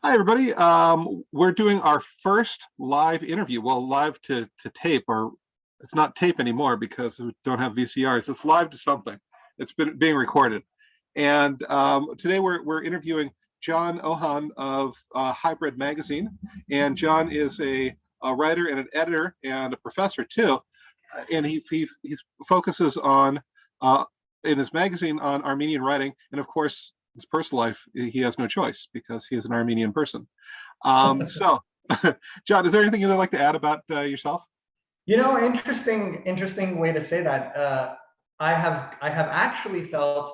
Hi, everybody. We're doing our first live interview. Well, live to tape, or it's not tape anymore because we don't have VCRs. It's live to something. It's been being recorded. And today we're interviewing John Ohan of Hybrid magazine. And John is a writer and an editor and a professor too. And he focuses on in his magazine on Armenian writing, and of course his personal life, he has no choice because he is an Armenian person. So, John, is there anything you'd like to add about yourself? Interesting way to say that. I have actually felt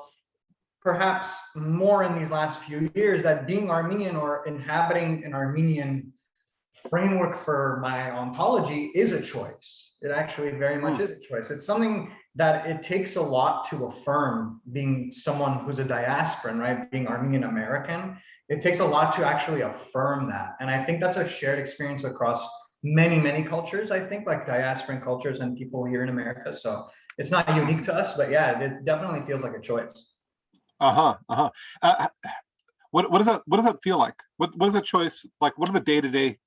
perhaps more in these last few years that being Armenian or inhabiting an Armenian framework for my ontology is a choice. It actually very much is a choice. It's something that it takes a lot to affirm, being someone who's a diasporan, right? Being Armenian American, it takes a lot to actually affirm that. And I think that's a shared experience across many cultures, I think, like diasporan cultures and people here in America. So it's not unique to us, but yeah, it definitely feels like a choice. What does that feel like? What is that choice like? What are the day-to-day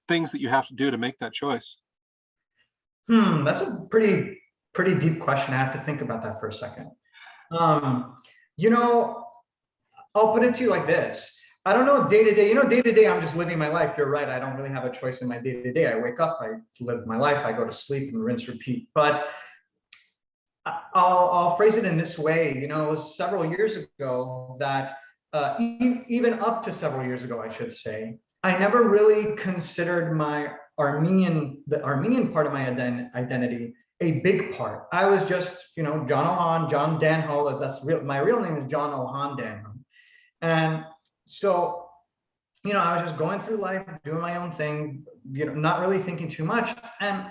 things that you have to do to make that choice? That's a pretty deep question. I have to think about that for a second. Um, you know, I'll put it to you like this. I don't know day to day, day to day, I'm just living my life. You're right. I don't really have a choice in my day to day. I wake up, I live my life, I go to sleep and rinse, repeat. But I'll phrase it in this way. It was several years ago that even up to several years ago, I should say, I never really considered the Armenian part of my identity a big part. I was just, John Ohan, John Danho. That's real. My real name is John Ohan Danho. And so, I was just going through life, doing my own thing, not really thinking too much. And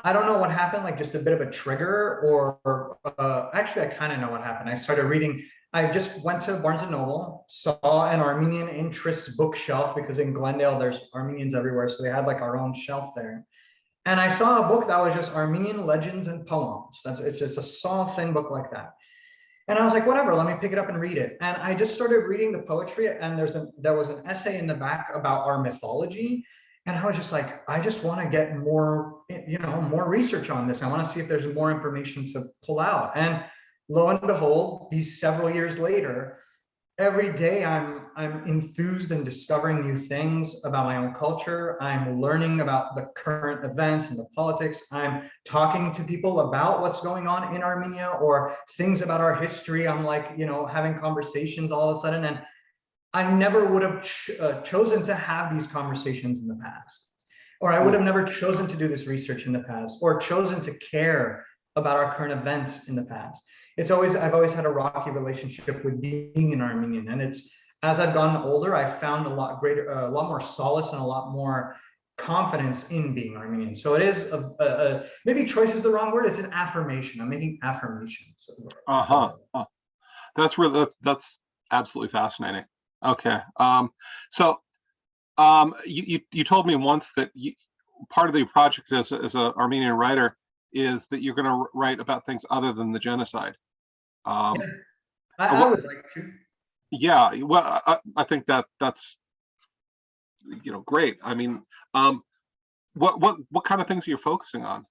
I don't know what happened, like just a bit of a trigger, or actually, I kind of know what happened. I started reading. I just went to Barnes and Noble, saw an Armenian interests bookshelf because in Glendale there's Armenians everywhere, so they had like our own shelf there. And I saw a book that was just Armenian legends and poems. It's just a small thin book like that. And I was like, whatever, let me pick it up and read it. And I just started reading the poetry, and there was an essay in the back about our mythology. And I was just like, I just want to get more, more research on this. I want to see if there's more information to pull out. And lo and behold, these several years later, every day I'm enthused and discovering new things about my own culture. I'm learning about the current events and the politics. I'm talking to people about what's going on in Armenia or things about our history. I'm like, having conversations all of a sudden. And I never would have chosen to have these conversations in the past, or I would have never chosen to do this research in the past, or chosen to care about our current events in the past. I've always had a rocky relationship with being an Armenian, and as I've gotten older, I found a lot more solace and a lot more confidence in being Armenian. So it is maybe choice is the wrong word. It's an affirmation. I'm making affirmations. That's absolutely fascinating. Okay. So you told me once that part of the project as an Armenian writer is that you're going to write about things other than the genocide. Yeah, I would like to. Yeah, well, I think that's great. I mean, what kind of things are you focusing on?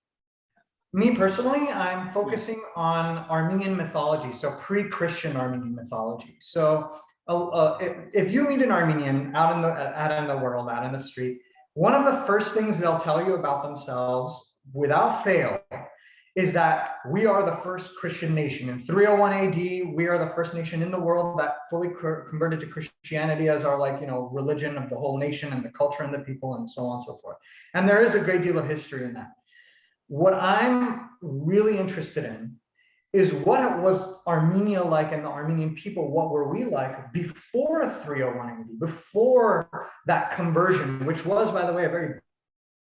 Me personally, I'm focusing on Armenian mythology, so pre-Christian Armenian mythology. So if you meet an Armenian out in the world, out in the street, one of the first things they'll tell you about themselves, without fail, is that we are the first Christian nation. In 301 AD, we are the first nation in the world that fully converted to Christianity as our religion of the whole nation and the culture and the people and so on and so forth. And there is a great deal of history in that. What I'm really interested in is what was Armenia like and the Armenian people, what were we like before 301 AD, before that conversion, which was, by the way, a very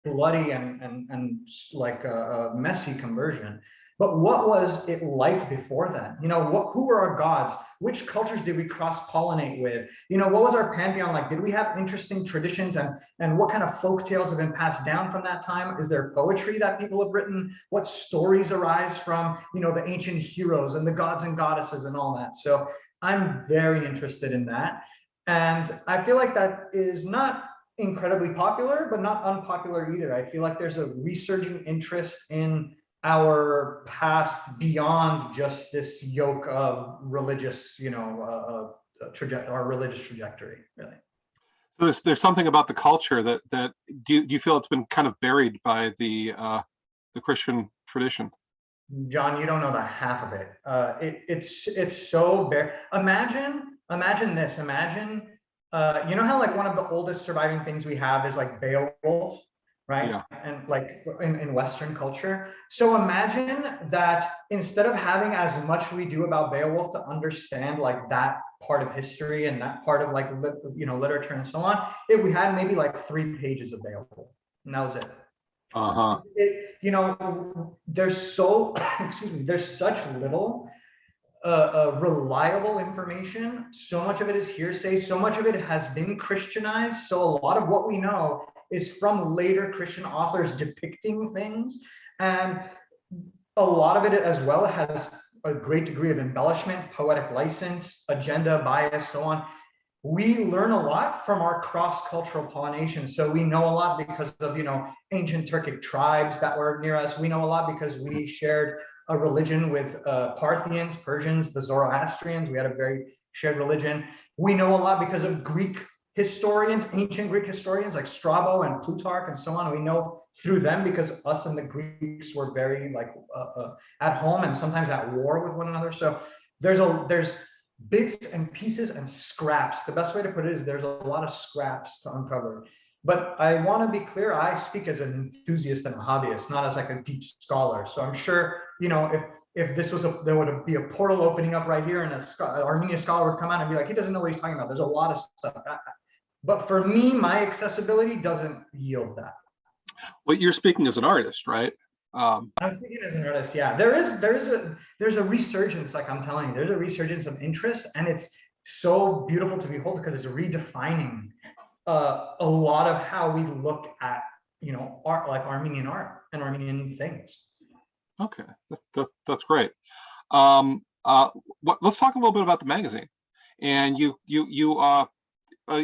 bloody and like a messy conversion. But what was it like before then? Who were our gods? Which cultures did we cross-pollinate with? What was our pantheon like? Did we have interesting traditions, and what kind of folk tales have been passed down from that time? Is there poetry that people have written? What stories arise from, the ancient heroes and the gods and goddesses and all that? So I'm very interested in that. And I feel like that is not incredibly popular, but not unpopular either. I feel like there's a resurging interest in our past beyond just this yoke of religious, our religious trajectory, really. So there's something about the culture that do you feel it's been kind of buried by the Christian tradition? John, you don't know the half of it. It's so bare. Imagine this. Imagine, you know how like one of the oldest surviving things we have is like Beowulf, right? Yeah. And like in Western culture. So imagine that instead of having as much we do about Beowulf to understand like that part of history and that part of like literature and so on, if we had maybe like 3 pages of Beowulf, and that was it. Uh-huh. There's so excuse me, there's such little reliable information. So much of it is hearsay, so much of it has been Christianized, so a lot of what we know is from later Christian authors depicting things, and a lot of it as well has a great degree of embellishment, poetic license, agenda, bias, so on. We learn a lot from our cross-cultural pollination. So we know a lot because of, ancient Turkic tribes that were near us. We know a lot because we shared a religion with Parthians, Persians, the Zoroastrians. We had a very shared religion. We know a lot because of Greek historians, ancient Greek historians like Strabo and Plutarch and so on. We know through them because us and the Greeks were very at home and sometimes at war with one another. So there's bits and pieces and scraps. The best way to put it is there's a lot of scraps to uncover. But I want to be clear, I speak as an enthusiast and a hobbyist, not as like a deep scholar. So I'm sure, if this was there would be a portal opening up right here and an Armenian scholar would come out and be like, he doesn't know what he's talking about. There's a lot of stuff. But for me, my accessibility doesn't yield that. Well, you're speaking as an artist, right? I'm speaking as an artist. Yeah, there's a resurgence. Like I'm telling you, there's a resurgence of interest, and it's so beautiful to behold because it's redefining a lot of how we look at art, like Armenian art and Armenian things. Okay, that's great. Let's talk a little bit about the magazine. And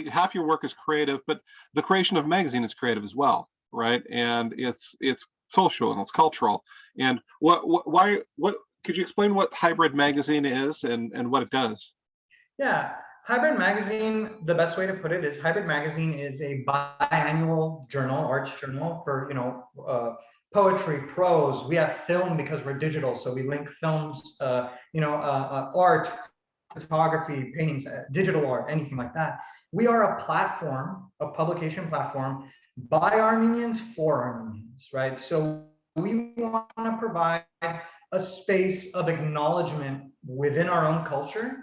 half your work is creative, but the creation of a magazine is creative as well, right? And it's social and it's cultural. And what could you explain what Hybrid magazine is and what it does? Yeah, Hybrid magazine, the best way to put it is Hybrid magazine is a biannual journal, arts journal for poetry, prose. We have film because we're digital, so we link films, art, photography, paintings, digital art, anything like that. We are a platform, a publication platform by Armenians for Armenians, right? So we want to provide a space of acknowledgement within our own culture,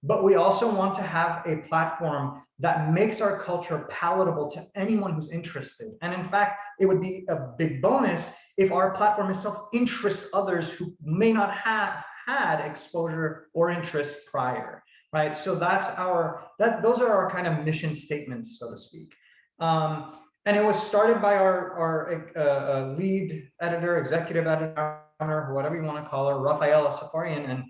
but we also want to have a platform that makes our culture palatable to anyone who's interested. And in fact, it would be a big bonus if our platform itself interests others who may not have had exposure or interest prior, right? So those are our kind of mission statements, so to speak. And it was started by our lead editor, executive editor, whatever you want to call her, Rafaela Safarian, and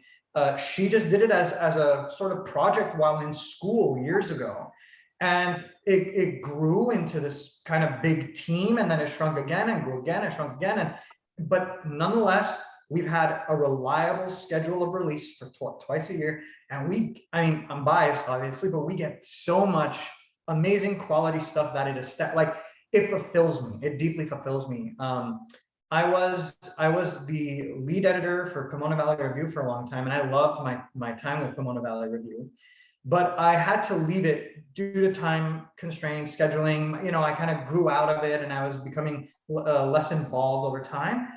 she just did it as a sort of project while in school years ago. And it grew into this kind of big team, and then it shrunk again and grew again and shrunk again. But nonetheless, we've had a reliable schedule of release for twice a year. And I'm biased, obviously, but we get so much amazing quality stuff that it fulfills me. It deeply fulfills me. I was the lead editor for Pomona Valley Review for a long time, and I loved my time with Pomona Valley Review. But I had to leave it due to time constraints, scheduling. I kind of grew out of it, and I was becoming less involved over time.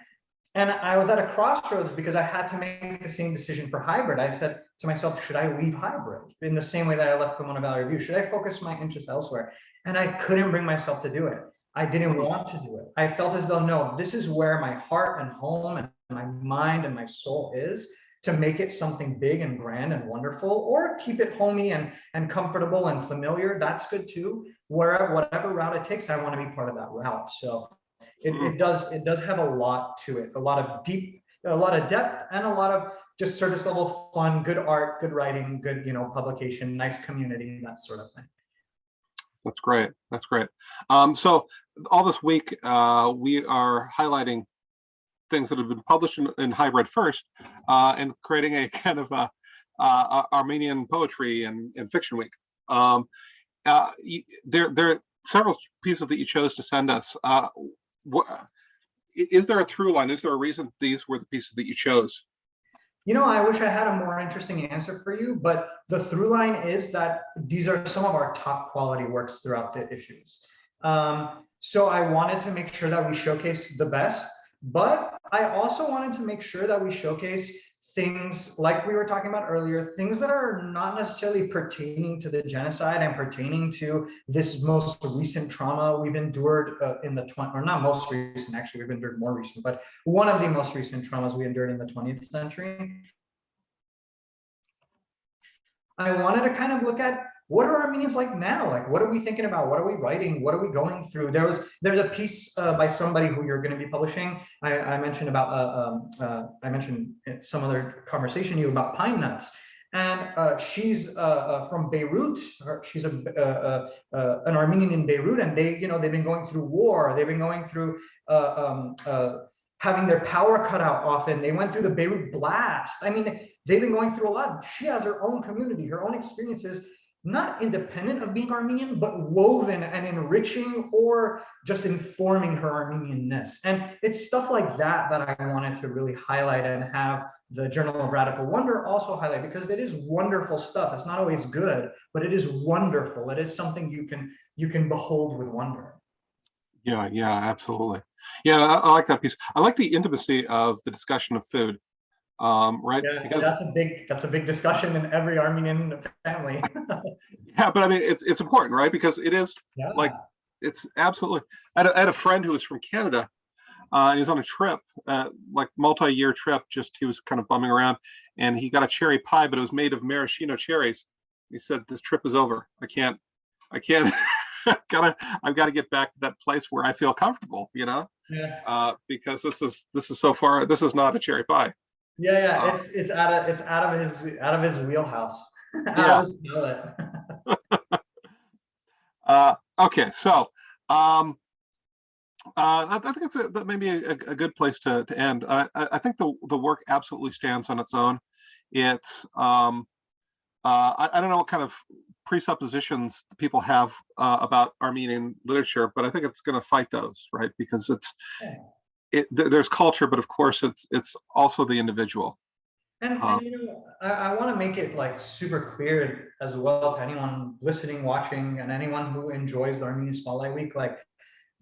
And I was at a crossroads because I had to make the same decision for Hybrid. I said to myself, should I leave Hybrid in the same way that I left Pomona Valley Review? Should I focus my interest elsewhere? And I couldn't bring myself to do it. I didn't want to do it. I felt as though, no, this is where my heart and home and my mind and my soul is, to make it something big and grand and wonderful, or keep it homey and comfortable and familiar. That's good too. Whatever route it takes, I want to be part of that route. So it does have a lot to it, a lot of depth, and a lot of just surface level fun, good art, good writing, good, publication, nice community, that sort of thing. That's great. That's great. So all this week, we are highlighting things that have been published in Hybrid first, and creating a kind of Armenian poetry and fiction week. There are several pieces that you chose to send us. Is there a through line? Is there a reason these were the pieces that you chose? I wish I had a more interesting answer for you, but the through line is that these are some of our top quality works throughout the issues. So I wanted to make sure that we showcase the best, but I also wanted to make sure that we showcase things like we were talking about earlier, things that are not necessarily pertaining to the genocide and pertaining to this most recent trauma we've endured in the or not most recent, actually, we've endured more recent, but one of the most recent traumas we endured in the 20th century. I wanted to kind of look at, what are Armenians like now? Like, what are we thinking about? What are we writing? What are we going through? There's a piece by somebody who you're going to be publishing. I mentioned about I mentioned some other conversation to you about pine nuts, and she's from Beirut. She's an Armenian in Beirut, and they've been going through war. They've been going through having their power cut out often. They went through the Beirut blast. I mean, they've been going through a lot. She has her own community, her own experiences, not independent of being Armenian, but woven and enriching or just informing her Armenianness. And it's stuff like that that I wanted to really highlight and have the Journal of Radical Wonder also highlight, because it is wonderful stuff. It's not always good, but it is wonderful. It is something you can behold with wonder. Yeah, absolutely. Yeah, I like that piece. I like the intimacy of the discussion of food. Right? Yeah, because that's a big discussion in every Armenian family. yeah, but I mean, it's important, right? Because it is like, it's absolutely. I had a friend who was from Canada, and he was on a trip, like multi-year trip. Just he was kind of bumming around, and he got a cherry pie, but it was made of maraschino cherries. He said, "This trip is over. I can't. I've got to get back to that place where I feel comfortable, Yeah. Because this is so far. This is not a cherry pie." Yeah. It's out of his wheelhouse. Yeah. Out of his palate. Okay, so I think that may be a good place to end. I think the work absolutely stands on its own. It's I don't know what kind of presuppositions people have about Armenian literature, but I think it's going to fight those, right? Because there's culture, but of course it's also the individual. And I want to make it like super clear as well to anyone listening, watching, and anyone who enjoys the Armenian Spotlight Week. Like,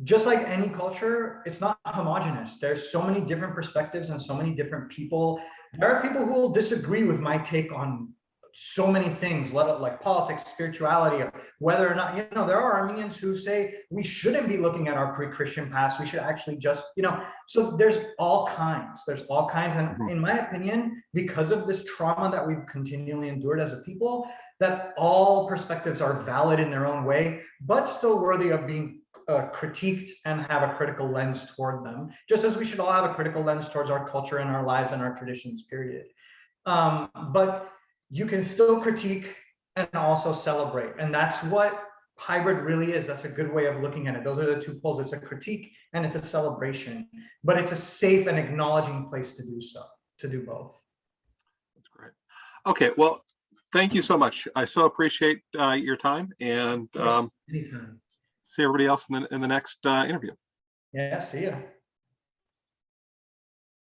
just like any culture, it's not homogenous. There's so many different perspectives and so many different people. There are people who will disagree with my take on so many things, like politics, spirituality, or whether or not, there are Armenians who say we shouldn't be looking at our pre-Christian past. We should actually just, so there's all kinds. And in my opinion, because of this trauma that we've continually endured as a people, that all perspectives are valid in their own way, but still worthy of being critiqued and have a critical lens toward them, just as we should all have a critical lens towards our culture and our lives and our traditions, period. But you can still critique and also celebrate. And that's what Hybrid really is. That's a good way of looking at it. Those are the two poles. It's a critique and it's a celebration, but it's a safe and acknowledging place to do so, to do both. That's great. Okay, well, thank you so much. I so appreciate your time, and Anytime. see everybody else in the next interview. Yeah, see ya.